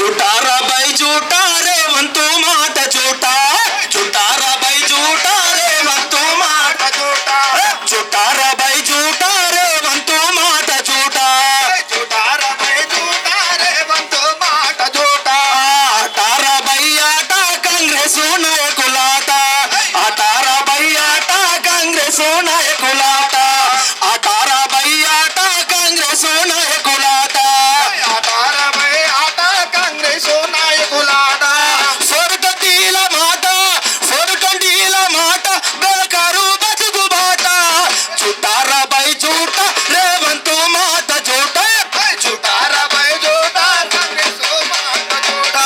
झूठारा भाई झूठा रेवंतु माट झूठा झूठारा भाई झूठा रेवंतु माट झूठा झूठारा भाई झूठा रेवंतु माट झूठा झूठारा भाई झूठा रेवंतु माट झूठा आटारा भाई आटा कांग्रेस नायकुलाटा आटारा भाई आटा कांग्रेस नायकुलाटा आटारा भाई आटा कांग्रेस नायकुलाटा आटारा भाई आटा कांग्रेस नायकुलाटा सोरकंडीల మాట सोरकंडीల మాట బెలకారు బతుకు బాట झूठारा भाई झूठा रेवंतु माट झूठा झूठारा भाई झूठा कांग्रेस माट झूठा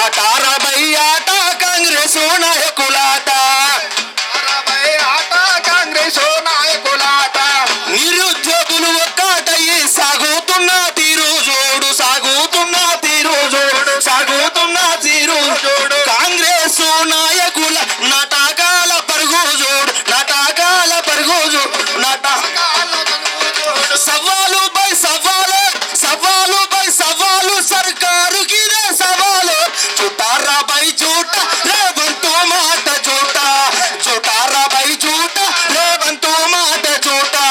आटारा भाई आटा कांग्रेस नायकुलाटा आटारा भाई आटा कांग्रेस नायकुलाटा నిరుద్యోగులు ఒక్కటయ్యి సాగుతున్న తీరు జోడు సాగుతున్న తీరు జోడు సాగుతున్న తీరు జోడు కాంగ్రెస్ నాయకుల నాటకాల పరుగు జోడు నాటకాల పరుగు జోడు నాటకాల జోడు సవాలు పై సవాలు సవాలు పై సవాలు సర్కారుకి ఇదే సవాలు झूठारा भाई झूठा रेवंतु माट झूठा झूठारा भाई झूठा रेवंतु माट झूठा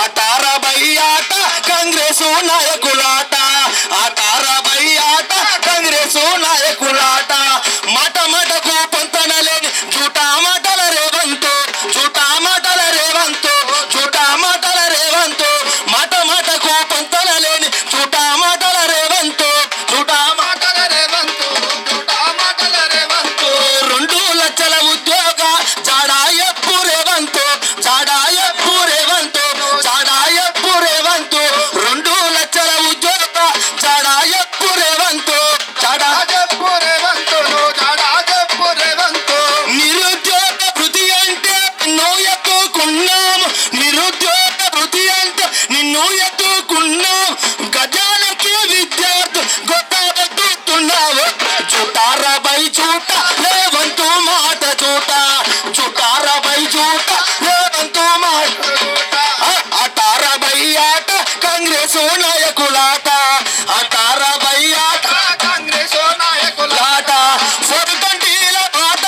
आटारा भाई आटा कांग्रेस नायकुलाटा आटारा भाई आटा कांग्रेस नायकुलाटा మాట మాటకు పొంతన లేని झूठा మాటల రేవంతు झूठा మాటల రేవంతు झूठा మాటల రేవంతు మాట మాటకు పొంతన లేని झूठा మాటల రేవంతు झूठा మాటల రేవంతు झूठा మాటల రేవంతు 2 లక్షల ఉద్యోగ జాడాయప్పు రేవంతు జాడాయప్పు రేవంతు జాడాయప్పు రేవంతు 2 లక్షల ఉద్యోగ జాడాయప్పు రేవంతు జాడాయప్పు రేవంతు జాడాయప్పు రేవంతు నిరుద్యోగ వృత్తి అంటే నిన్ను ఎత్తుకున్నాము నిరుద్యోగ వృత్తి అంటే నిన్ను ఎత్తుకున్నాము గజాలకి విద్యార్థి గొప్పబెట్టుతున్నావు झूठारा भाई झूठा रेवंतु माट झूठा झूठारा भाई झूठा रेवंतु माट झूठा आटारा भाई आटा कांग्रेस नायकुलाटा आटारा भाई आटा कांग्रेस नायकुलाटा सोरकंडीల మాట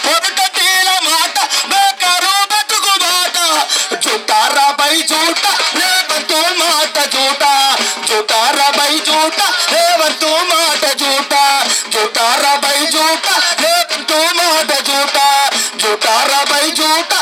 सोरकंडीల మాట బెలకారు బతుకు బాట झूठारा भाई झूठा रेवंतु माट झूठा झूठारा भाई झूठा रेवंतु माट झूठा झूठारा भाई झूठा रेवंतु माट झूठा झूठारा भाई झूठा